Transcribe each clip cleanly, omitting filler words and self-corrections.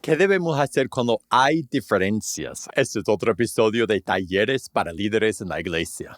¿Qué debemos hacer cuando hay diferencias? Este es otro episodio de Talleres para Líderes en la Iglesia.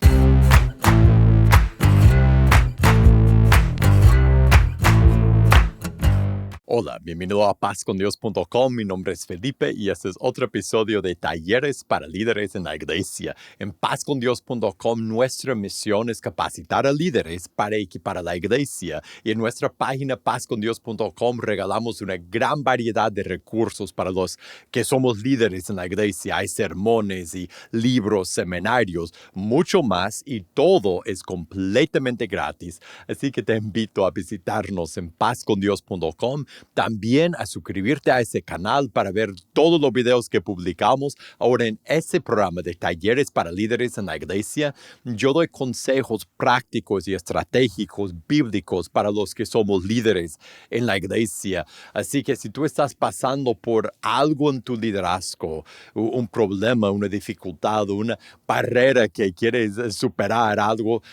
Hola, bienvenido a pazcondios.com. Mi nombre es Felipe y este es otro episodio de Talleres para Líderes en la Iglesia. En pazcondios.com nuestra misión es capacitar a líderes para equipar a la iglesia. Y en nuestra página pazcondios.com regalamos una gran variedad de recursos para los que somos líderes en la iglesia. Hay sermones y libros, seminarios, mucho más, y todo es completamente gratis. Así que te invito a visitarnos en pazcondios.com. También a suscribirte a ese canal para ver todos los videos que publicamos. Ahora, en ese programa de Talleres para Líderes en la Iglesia, yo doy consejos prácticos y estratégicos bíblicos para los que somos líderes en la iglesia. Así que si tú estás pasando por algo en tu liderazgo, un problema, una dificultad, una barrera que quieres superar, algo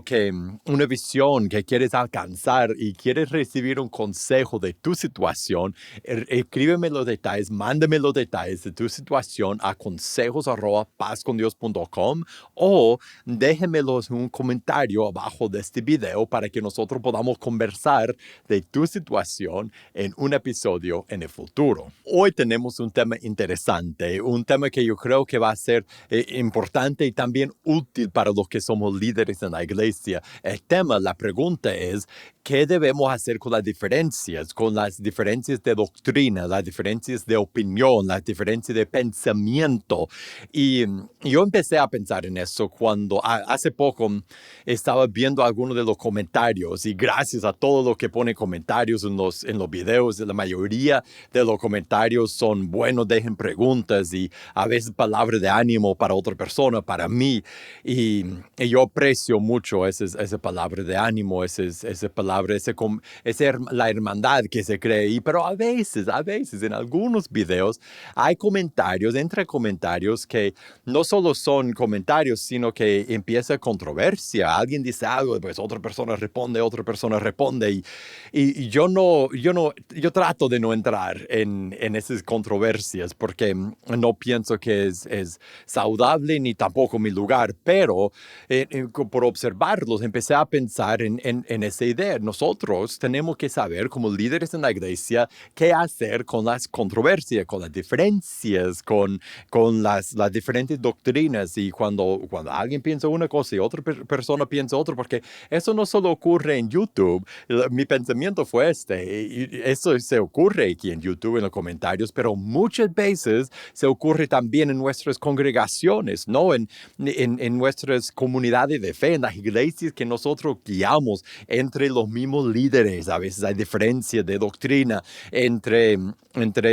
que, una visión que quieres alcanzar y quieres recibir un consejo de tu situación, escríbeme los detalles, mándame los detalles de tu situación a consejos@pazcondios.com o déjemelos en un comentario abajo de este video para que nosotros podamos conversar de tu situación en un episodio en el futuro. Hoy tenemos un tema interesante, un tema que yo creo que va a ser importante y también útil para los que somos líderes en la iglesia. El tema, la pregunta es, ¿qué debemos hacer con las diferencias de doctrina, las diferencias de opinión, las diferencias de pensamiento? Y yo empecé a pensar en eso cuando hace poco estaba viendo algunos de los comentarios, y gracias a todos los que ponen comentarios en los videos, la mayoría de los comentarios son buenos, dejen preguntas y a veces palabras de ánimo para otra persona, para mí, y yo aprecio mucho esa palabra de ánimo, esa palabra, la hermandad que se cree. Pero a veces en algunos videos hay comentarios, entre comentarios, que no solo son comentarios, sino que empieza controversia. Alguien dice algo, pues otra persona responde, y yo trato de no entrar en esas controversias porque no pienso que es saludable ni tampoco mi lugar, pero por observarlos empecé a pensar en esa idea. Nosotros tenemos que saber, como líderes en la iglesia, qué hacer con las controversias, con las diferencias, con las diferentes doctrinas, y cuando alguien piensa una cosa y otra persona piensa otra, porque eso no solo ocurre en YouTube. Mi pensamiento fue y eso se ocurre aquí en YouTube, en los comentarios, pero muchas veces se ocurre también en nuestras congregaciones, ¿no? En nuestras comunidades de fe, en las iglesias que nosotros guiamos, entre los mismos líderes. A veces hay diferencias de doctrina entre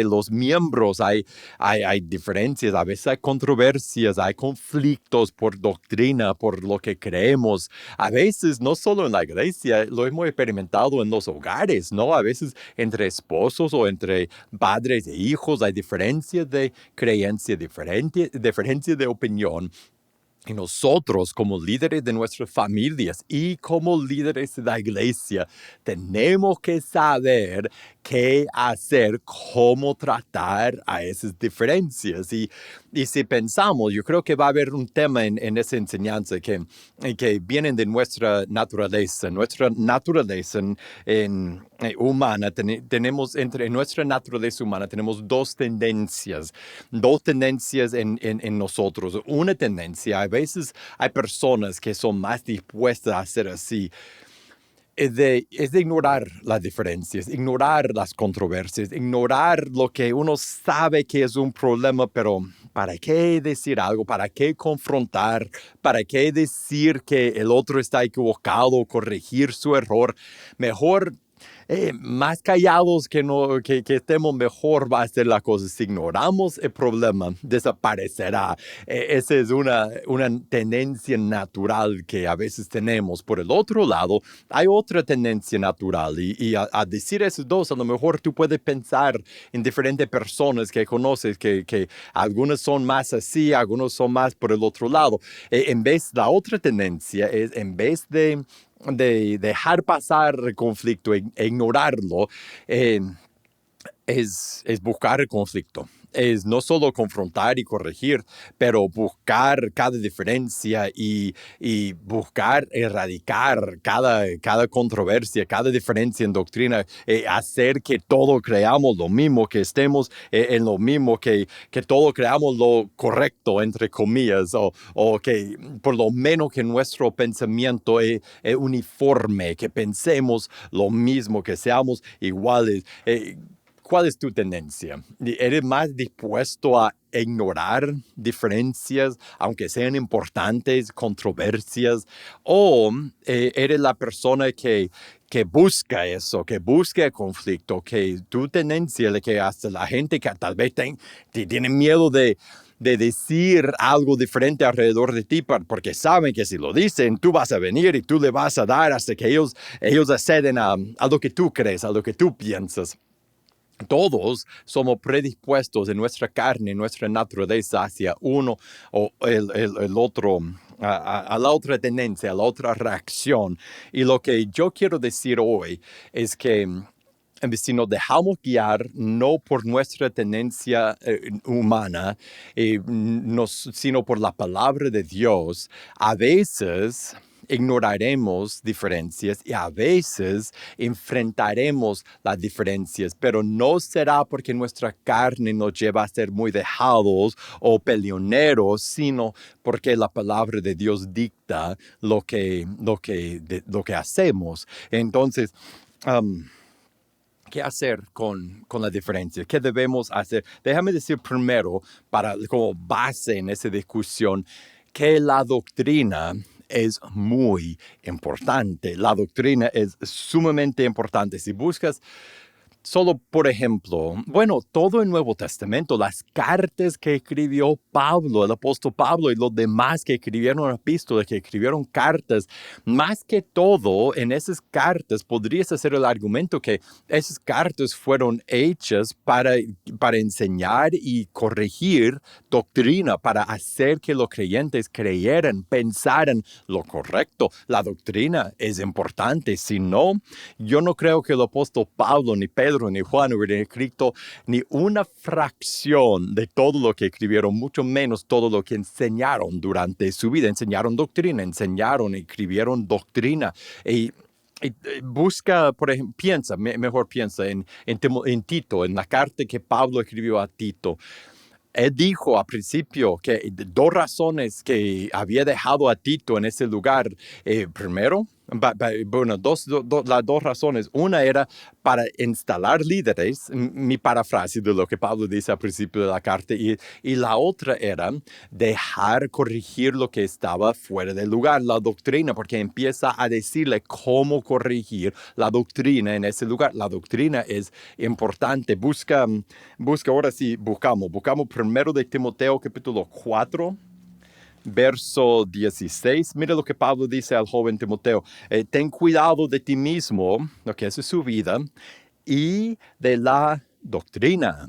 los miembros, hay diferencias, a veces hay controversias, hay conflictos por doctrina, por lo que creemos. A veces, no solo en la iglesia, lo hemos experimentado en los hogares, ¿no? A veces entre esposos o entre padres e hijos hay diferencias de creencia, diferencias de opinión. Y nosotros, como líderes de nuestras familias y como líderes de la iglesia, tenemos que saber qué hacer, cómo tratar a esas diferencias. Y si pensamos, yo creo que va a haber un tema en esa enseñanza que viene de nuestra naturaleza. Nuestra naturaleza humana, tenemos entre nuestra naturaleza humana, tenemos dos tendencias en nosotros. Una tendencia, a veces hay personas que son más dispuestas a hacer así, es de ignorar las diferencias, ignorar las controversias, ignorar lo que uno sabe que es un problema, pero ¿para qué decir algo? ¿Para qué confrontar? ¿Para qué decir que el otro está equivocado, corregir su error? Mejor más callados que estemos, mejor va a ser la cosa. Si ignoramos el problema, desaparecerá. Esa es una tendencia natural que a veces tenemos. Por el otro lado, hay otra tendencia natural, y a decir esos dos, a lo mejor tú puedes pensar en diferentes personas que conoces, que algunas son más así, algunos son más por el otro lado. La otra tendencia es, en vez de dejar pasar el conflicto e ignorarlo, es buscar el conflicto. Es no solo confrontar y corregir, pero buscar cada diferencia y buscar erradicar cada controversia, cada diferencia en doctrina, hacer que todos creamos lo mismo, que estemos en lo mismo, que todos creamos lo correcto, entre comillas, o que por lo menos que nuestro pensamiento es uniforme, que pensemos lo mismo, que seamos iguales. ¿Cuál es tu tendencia? ¿Eres más dispuesto a ignorar diferencias, aunque sean importantes, controversias? ¿O eres la persona que busca eso, que busca el conflicto, que tu tendencia de que hasta la gente que tal vez tiene miedo de decir algo diferente alrededor de ti, porque saben que si lo dicen, tú vas a venir y tú le vas a dar hasta que ellos acceden a lo que tú crees, a lo que tú piensas? Todos somos predispuestos en nuestra carne, en nuestra naturaleza hacia uno o el otro, a la otra tendencia, a la otra reacción. Y lo que yo quiero decir hoy es que si nos dejamos guiar no por nuestra tendencia humana, sino por la palabra de Dios, a veces ignoraremos diferencias y a veces enfrentaremos las diferencias, pero no será porque nuestra carne nos lleva a ser muy dejados o peleoneros, sino porque la palabra de Dios dicta lo que hacemos. Entonces, ¿qué hacer con la diferencia? ¿Qué debemos hacer? Déjame decir primero, como base en esa discusión, que la doctrina es muy importante. La doctrina es sumamente importante. Si buscas solo, por ejemplo, todo el Nuevo Testamento, las cartas que escribió Pablo, el apóstol Pablo y los demás que escribieron epístolas, que escribieron cartas, más que todo en esas cartas podrías hacer el argumento que esas cartas fueron hechas para enseñar y corregir doctrina, para hacer que los creyentes creyeran, pensaran lo correcto. La doctrina es importante, si no, yo no creo que el apóstol Pablo ni Pedro ni Juan hubieran escrito ni una fracción de todo lo que escribieron, mucho menos todo lo que enseñaron durante su vida. Enseñaron doctrina, escribieron doctrina. Y busca, por ejemplo, mejor piensa en Tito, en la carta que Pablo escribió a Tito. Él dijo al principio que dos razones que había dejado a Tito en ese lugar. Primero, las dos razones. Una era para instalar líderes, mi parafrase de lo que Pablo dice al principio de la carta, y la otra era dejar corregir lo que estaba fuera del lugar, la doctrina, porque empieza a decirle cómo corregir la doctrina en ese lugar. La doctrina es importante. Busca ahora sí, buscamos primero de Timoteo capítulo 4, verso 16. Mira lo que Pablo dice al joven Timoteo. Ten cuidado de ti mismo, lo que es su vida, y de la doctrina.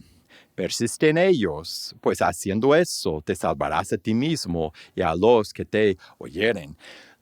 Persiste en ellos, pues haciendo eso te salvarás a ti mismo y a los que te oyeren.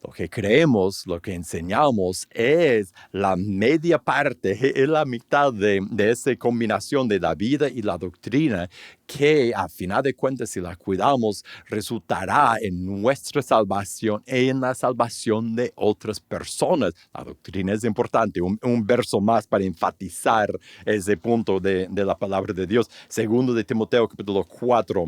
Lo que creemos, lo que enseñamos es la media parte, es la mitad de esa combinación de la vida y la doctrina que a final de cuentas, si la cuidamos, resultará en nuestra salvación y en la salvación de otras personas. La doctrina es importante. Un verso más para enfatizar ese punto de la palabra de Dios. Segundo de Timoteo, capítulo 4.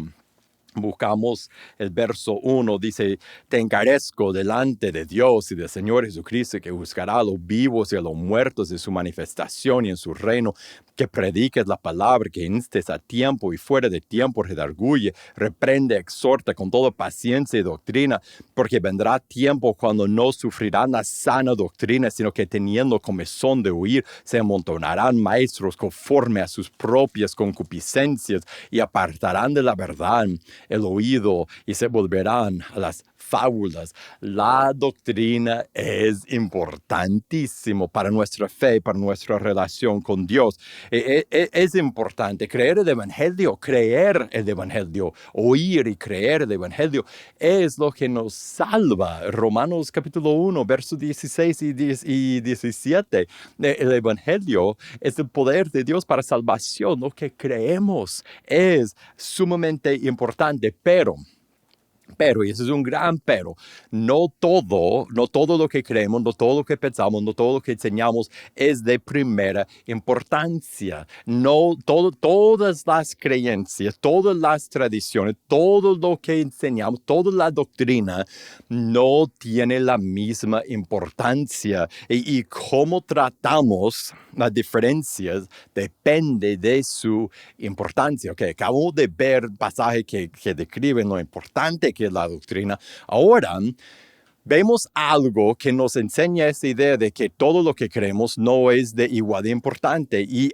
Buscamos el verso 1, dice, te encarezco delante de Dios y del Señor Jesucristo, que juzgará a los vivos y a los muertos en su manifestación y en su reino, que prediques la palabra, que instes a tiempo y fuera de tiempo, redarguye, reprende, exhorta con toda paciencia y doctrina, porque vendrá tiempo cuando no sufrirán la sana doctrina, sino que teniendo comezón de huir, se amontonarán maestros conforme a sus propias concupiscencias y apartarán de la verdad. el oído y se volverán a las fábulas. La doctrina es importantísimo para nuestra fe, para nuestra relación con Dios. Es importante creer el Evangelio, oír y creer el Evangelio es lo que nos salva. Romanos capítulo 1, versos 16 y 17. El Evangelio es el poder de Dios para salvación. Lo que creemos es sumamente importante, pero, y ese es un gran pero, no todo lo que creemos, no todo lo que pensamos, no todo lo que enseñamos es de primera importancia. No todas las creencias, todas las tradiciones, todo lo que enseñamos, toda la doctrina no tiene la misma importancia. Y cómo tratamos las diferencias depende de su importancia. Okay, acabo de ver pasajes que describen lo importante que es la doctrina. Ahora, vemos algo que nos enseña esta idea de que todo lo que creemos no es de igual de importante y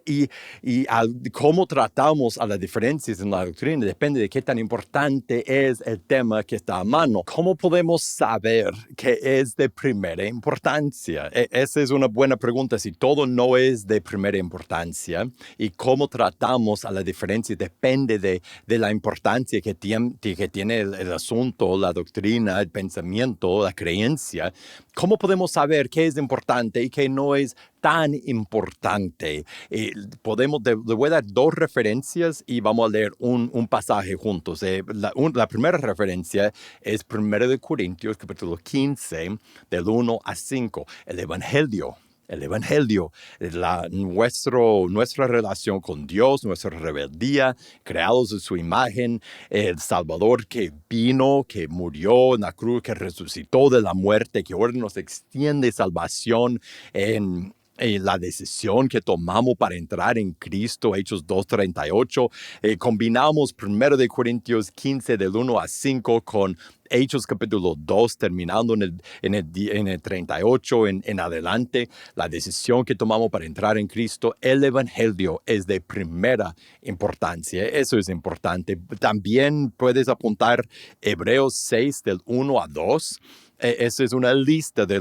cómo tratamos a las diferencias en la doctrina depende de qué tan importante es el tema que está a mano. ¿Cómo podemos saber qué es de primera importancia? Esa es una buena pregunta. Si todo no es de primera importancia y cómo tratamos a la diferencia depende de la importancia que tiene el asunto, la doctrina, el pensamiento, la creencia, ¿cómo podemos saber qué es importante y qué no es tan importante? Le voy a dar dos referencias y vamos a leer un pasaje juntos. La primera referencia es 1 Corintios capítulo 15, del 1 a 5, el Evangelio. El Evangelio, nuestra relación con Dios, nuestra rebeldía, creados en su imagen, el Salvador que vino, que murió en la cruz, que resucitó de la muerte, que ahora nos extiende salvación en la decisión que tomamos para entrar en Cristo, Hechos 2:38. Combinamos 1 Corintios 15 del 1 a 5 con Hechos capítulo 2, terminando en el 38 en adelante, la decisión que tomamos para entrar en Cristo, el Evangelio es de primera importancia. Eso es importante. También puedes apuntar Hebreos 6 del 1 a 2. Esa es una lista de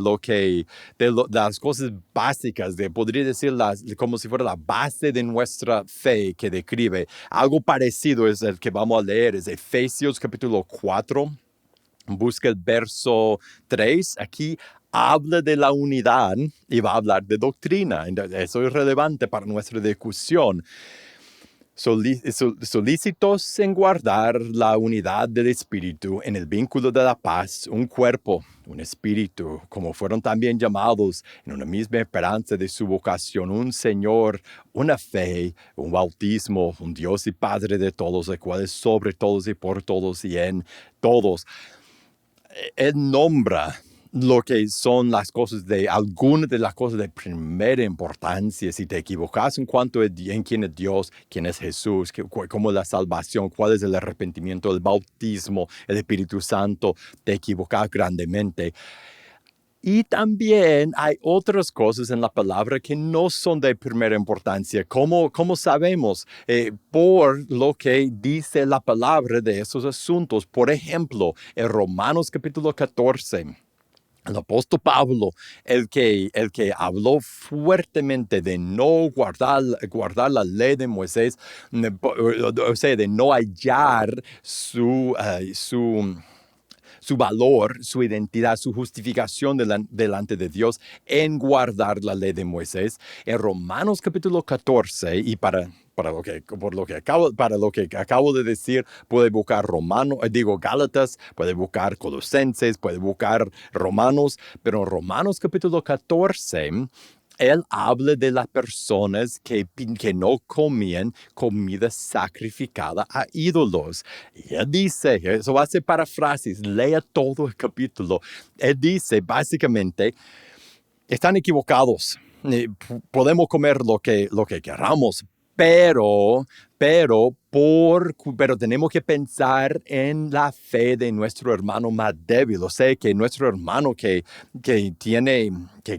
las cosas básicas, podría decir como si fuera la base de nuestra fe que describe. Algo parecido es el que vamos a leer, es Efesios capítulo 4. Busca el verso 3. Aquí habla de la unidad y va a hablar de doctrina. Eso es relevante para nuestra discusión. Solícitos en guardar la unidad del Espíritu en el vínculo de la paz, un cuerpo, un espíritu, como fueron también llamados en una misma esperanza de su vocación, un Señor, una fe, un bautismo, un Dios y Padre de todos, el cual es sobre todos y por todos y en todos. Él nombra lo que son algunas de las cosas de primera importancia. Si te equivocas en cuanto a en quién es Dios, quién es Jesús, cómo es la salvación, cuál es el arrepentimiento, el bautismo, el Espíritu Santo, te equivocas grandemente. Y también hay otras cosas en la palabra que no son de primera importancia. ¿Cómo sabemos? Por lo que dice la palabra de esos asuntos. Por ejemplo, en Romanos capítulo 14, el apóstol Pablo, el que habló fuertemente de no guardar la ley de Moisés, o sea, de no hallar su valor, su identidad, su justificación delante de Dios en guardar la ley de Moisés. En Romanos capítulo 14, y para lo que acabo de decir, puede buscar Gálatas, puede buscar Colosenses, puede buscar Romanos, pero en Romanos capítulo 14, él habla de las personas que no comían comida sacrificada a ídolos. Y él dice, eso va a ser paráfrasis, lea todo el capítulo. Él dice, básicamente, están equivocados. Podemos comer lo que queramos, pero pero tenemos que pensar en la fe de nuestro hermano más débil. O sea, que nuestro hermano que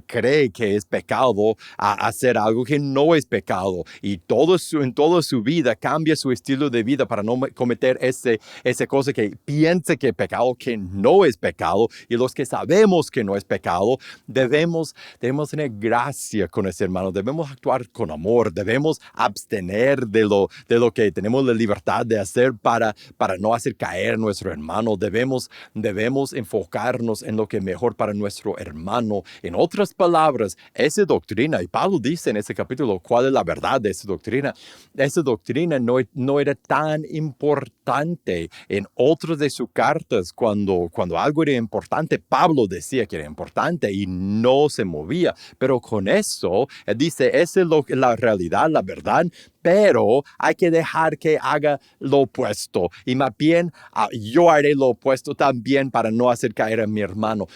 cree que es pecado a hacer algo que no es pecado y en toda su vida cambia su estilo de vida para no cometer esa cosa que piensa que es pecado, que no es pecado, y los que sabemos que no es pecado, debemos tener gracia con ese hermano, debemos actuar con amor, debemos abstener de lo que tenemos la libertad de hacer para no hacer caer a nuestro hermano, debemos enfocarnos en lo que es mejor para nuestro hermano. En otras palabras, esa doctrina, y Pablo dice en ese capítulo cuál es la verdad de esa doctrina no era tan importante. En otras de sus cartas, cuando algo era importante, Pablo decía que era importante y no se movía, pero con eso, él dice, esa es la realidad, la verdad, pero hay que dejar que haga lo opuesto. Y más bien, yo haré lo opuesto también para no hacer caer a mi hermano.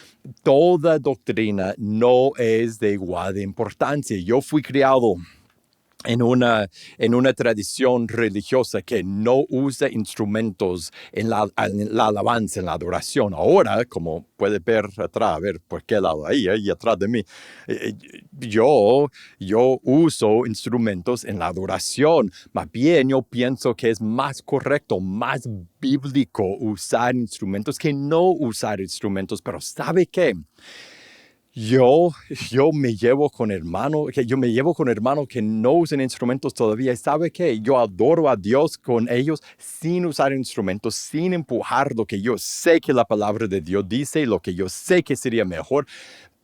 Toda doctrina no es de igual de importancia. Yo fui criado en una tradición religiosa que no usa instrumentos en la alabanza, en la adoración. Ahora, como puede ver atrás, a ver por qué lado, ahí atrás de mí, yo uso instrumentos en la adoración. Más bien, yo pienso que es más correcto, más bíblico usar instrumentos que no usar instrumentos. Pero ¿sabe qué? Yo me llevo con hermanos que no usan instrumentos todavía. ¿Y sabe qué? Yo adoro a Dios con ellos sin usar instrumentos, sin empujar lo que yo sé que la palabra de Dios dice y lo que yo sé que sería mejor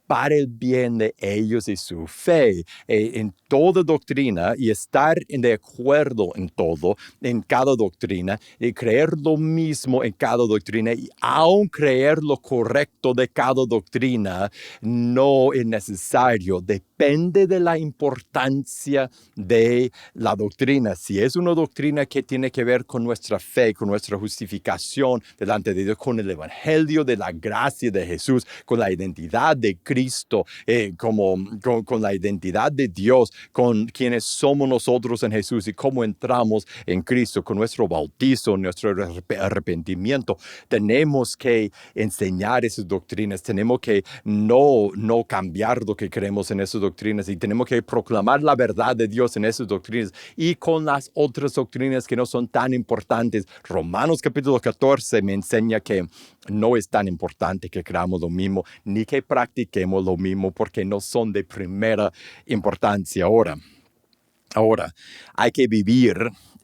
para el bien de ellos y su fe en toda doctrina, y estar de acuerdo en todo, en cada doctrina, y creer lo mismo en cada doctrina, y aun creer lo correcto de cada doctrina no es necesario. Depende de la importancia de la doctrina. Si es una doctrina que tiene que ver con nuestra fe, con nuestra justificación delante de Dios, con el evangelio de la gracia de Jesús, con la identidad de Cristo, con la identidad de Dios, con quienes somos nosotros en Jesús y cómo entramos en Cristo, con nuestro bautizo, nuestro arrepentimiento, tenemos que enseñar esas doctrinas, tenemos que no cambiar lo que creemos en esas doctrinas, y tenemos que proclamar la verdad de Dios en esas doctrinas y con las otras doctrinas que no son tan importantes. Romanos capítulo 14 me enseña que no es tan importante que creamos lo mismo ni que practiquemos lo mismo, porque no son de primera importancia. Ahora, hay que vivir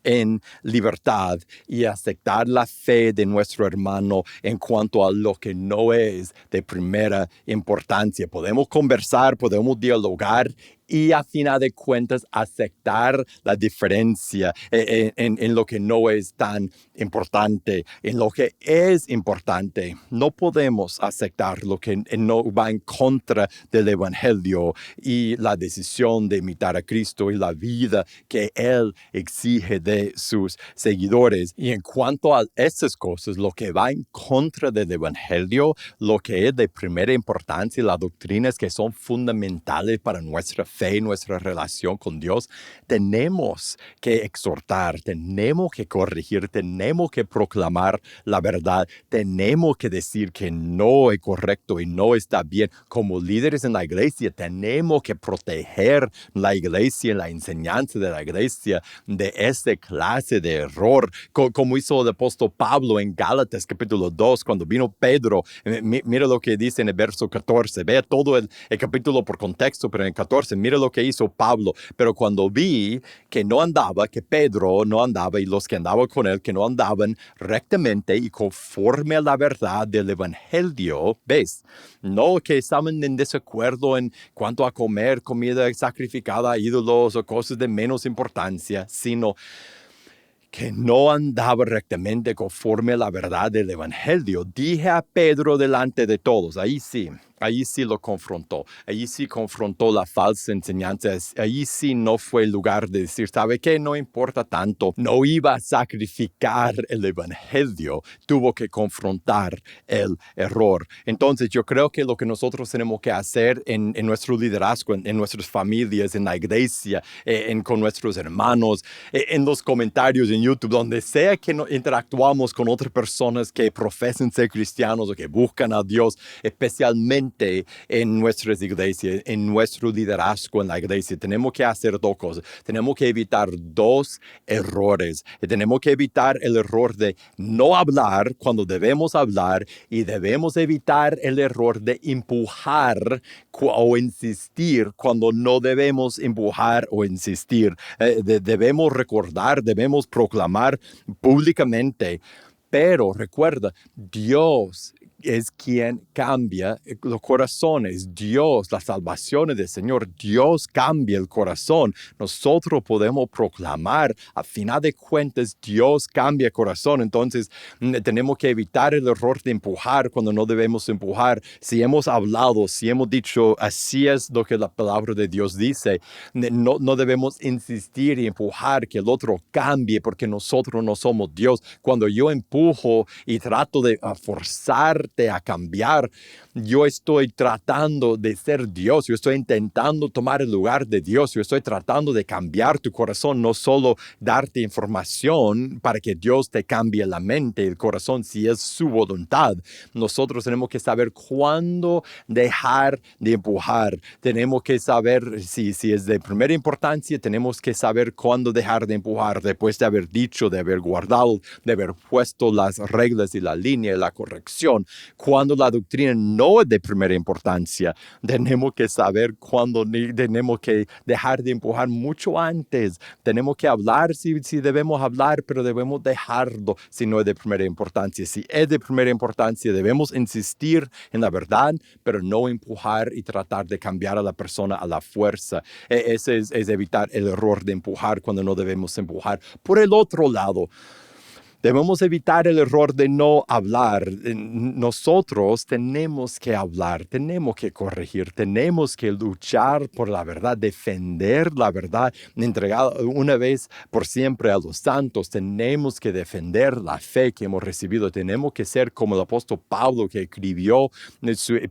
en libertad y aceptar la fe de nuestro hermano en cuanto a lo que no es de primera importancia. Podemos conversar, podemos dialogar y a final de cuentas aceptar la diferencia en lo que no es tan importante, en lo que es importante. No podemos aceptar lo que no va en contra del evangelio y la decisión de imitar a Cristo y la vida que Él exige de sus seguidores. Y en cuanto a esas cosas, lo que va en contra del evangelio, lo que es de primera importancia, las doctrinas que son fundamentales para nuestra fe, nuestra relación con Dios, tenemos que exhortar, tenemos que corregir, tenemos que proclamar la verdad, tenemos que decir que no es correcto y no está bien. Como líderes en la iglesia, tenemos que proteger la iglesia, la enseñanza de la iglesia de esta clase de error, como hizo el apóstol Pablo en Gálatas capítulo 2, cuando vino Pedro. Mira lo que dice en el verso 14, vea todo el capítulo por contexto, pero en el 14, mira lo que hizo Pablo. Pero cuando vi que Pedro no andaba, y los que andaban con él, que no andaban rectamente y conforme a la verdad del evangelio, ¿ves? No que estaban en desacuerdo en cuanto a comer comida sacrificada a ídolos o cosas de menos importancia, sino que no andaba rectamente conforme a la verdad del evangelio. Dije a Pedro delante de todos, ahí sí, Ahí sí lo confrontó. Ahí sí confrontó la falsa enseñanza. Ahí sí no fue el lugar de decir, ¿sabe qué? No importa tanto. No iba a sacrificar el evangelio. Tuvo que confrontar el error. Entonces, yo creo que lo que nosotros tenemos que hacer en nuestro liderazgo, en nuestras familias, en la iglesia, con nuestros hermanos, en los comentarios en YouTube, donde sea que interactuamos con otras personas que profesan ser cristianos o que buscan a Dios, especialmente en nuestras iglesias, en nuestro liderazgo en la iglesia, tenemos que hacer dos cosas. Tenemos que evitar dos errores. Tenemos que evitar el error de no hablar cuando debemos hablar y debemos evitar el error de empujar o insistir cuando no debemos empujar o insistir. Debemos recordar, debemos proclamar públicamente. Pero recuerda, Dios es quien cambia los corazones. Dios, la salvación del Señor, Dios cambia el corazón. Nosotros podemos proclamar, a final de cuentas, Dios cambia el corazón. Entonces, tenemos que evitar el error de empujar cuando no debemos empujar. Si hemos hablado, si hemos dicho, así es lo que la palabra de Dios dice, no debemos insistir y empujar que el otro cambie porque nosotros no somos Dios. Cuando yo empujo y trato de forzarte a cambiar, yo estoy tratando de ser Dios, yo estoy intentando tomar el lugar de Dios, yo estoy tratando de cambiar tu corazón, no solo darte información para que Dios te cambie la mente, el corazón, si es su voluntad. Nosotros tenemos que saber cuándo dejar de empujar, tenemos que saber si es de primera importancia, tenemos que saber cuándo dejar de empujar, después de haber dicho, de haber guardado, de haber puesto las reglas y la línea y la corrección. Cuando la doctrina no es de primera importancia, tenemos que saber cuándo tenemos que dejar de empujar mucho antes. Tenemos que hablar si debemos hablar, pero debemos dejarlo si no es de primera importancia. Si es de primera importancia, debemos insistir en la verdad, pero no empujar y tratar de cambiar a la persona a la fuerza. Ese es evitar el error de empujar cuando no debemos empujar. Por el otro lado, debemos evitar el error de no hablar. Nosotros tenemos que hablar, tenemos que corregir, tenemos que luchar por la verdad, defender la verdad, entregada una vez por siempre a los santos. Tenemos que defender la fe que hemos recibido. Tenemos que ser como el apóstol Pablo, que escribió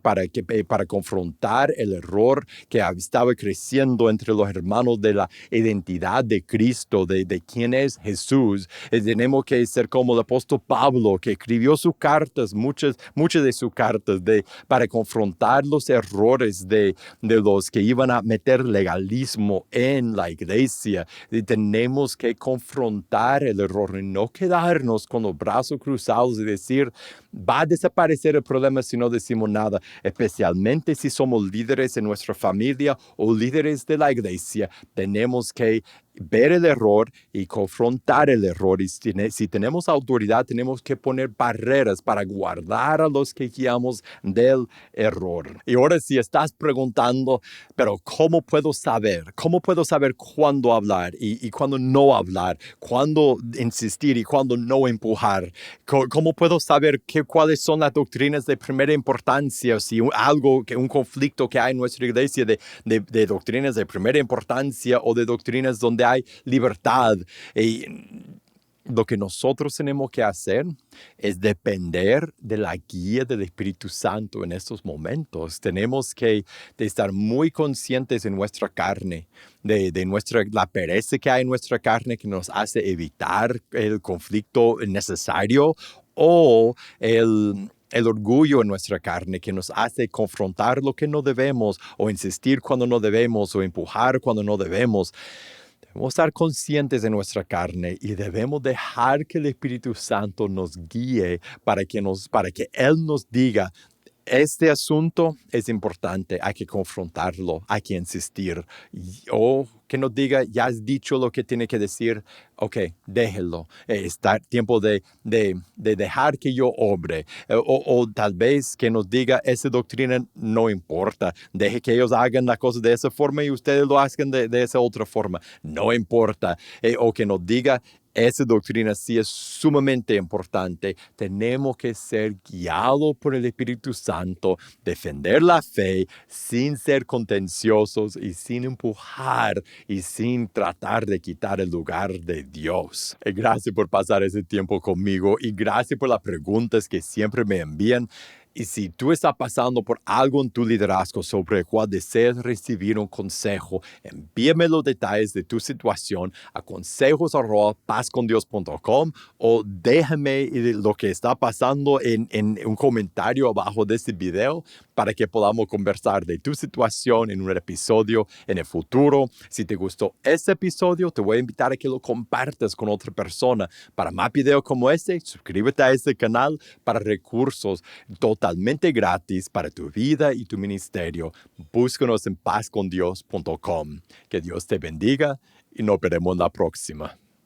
para confrontar el error que estaba creciendo entre los hermanos de la identidad de Cristo, de quién es Jesús. Tenemos que ser como el apóstol Pablo, que escribió sus cartas, muchas de sus cartas, para confrontar los errores de los que iban a meter legalismo en la iglesia. Y tenemos que confrontar el error y no quedarnos con los brazos cruzados y decir, va a desaparecer el problema si no decimos nada, especialmente si somos líderes en nuestra familia o líderes de la iglesia. Tenemos que ver el error y confrontar el error. Y si tenemos autoridad, tenemos que poner barreras para guardar a los que guiamos del error. Y ahora si estás preguntando, pero ¿cómo puedo saber? ¿Cómo puedo saber cuándo hablar y cuándo no hablar? ¿Cuándo insistir y cuándo no empujar? ¿Cómo puedo saber cuáles son las doctrinas de primera importancia? Si un conflicto que hay en nuestra iglesia de doctrinas de primera importancia o de doctrinas donde hay libertad. Y lo que nosotros tenemos que hacer es depender de la guía del Espíritu Santo en estos momentos. Tenemos que estar muy conscientes en nuestra carne, de la pereza que hay en nuestra carne que nos hace evitar el conflicto necesario o el orgullo en nuestra carne que nos hace confrontar lo que no debemos o insistir cuando no debemos o empujar cuando no debemos. Debemos estar conscientes de nuestra carne y debemos dejar que el Espíritu Santo nos guíe para que Él nos diga, este asunto es importante, hay que confrontarlo, hay que insistir. O que nos diga, ya has dicho lo que tiene que decir, ok, déjelo. Está tiempo de dejar que yo obre. O tal vez que nos diga, esa doctrina no importa. Deje que ellos hagan la cosa de esa forma y ustedes lo hagan de esa otra forma. No importa. O que nos diga, Esa doctrina sí es sumamente importante. Tenemos que ser guiados por el Espíritu Santo, defender la fe sin ser contenciosos y sin empujar y sin tratar de quitar el lugar de Dios. Gracias por pasar ese tiempo conmigo y gracias por las preguntas que siempre me envían. Y si tú estás pasando por algo en tu liderazgo sobre el cual deseas recibir un consejo, envíame los detalles de tu situación a consejos@pazcondios.com o déjame lo que está pasando en un comentario abajo de este video para que podamos conversar de tu situación en un episodio en el futuro. Si te gustó este episodio, te voy a invitar a que lo compartas con otra persona. Para más videos como este, suscríbete a este canal para recursos totalmente gratis para tu vida y tu ministerio. Búscanos en pazcondios.com. Que Dios te bendiga y nos veremos la próxima.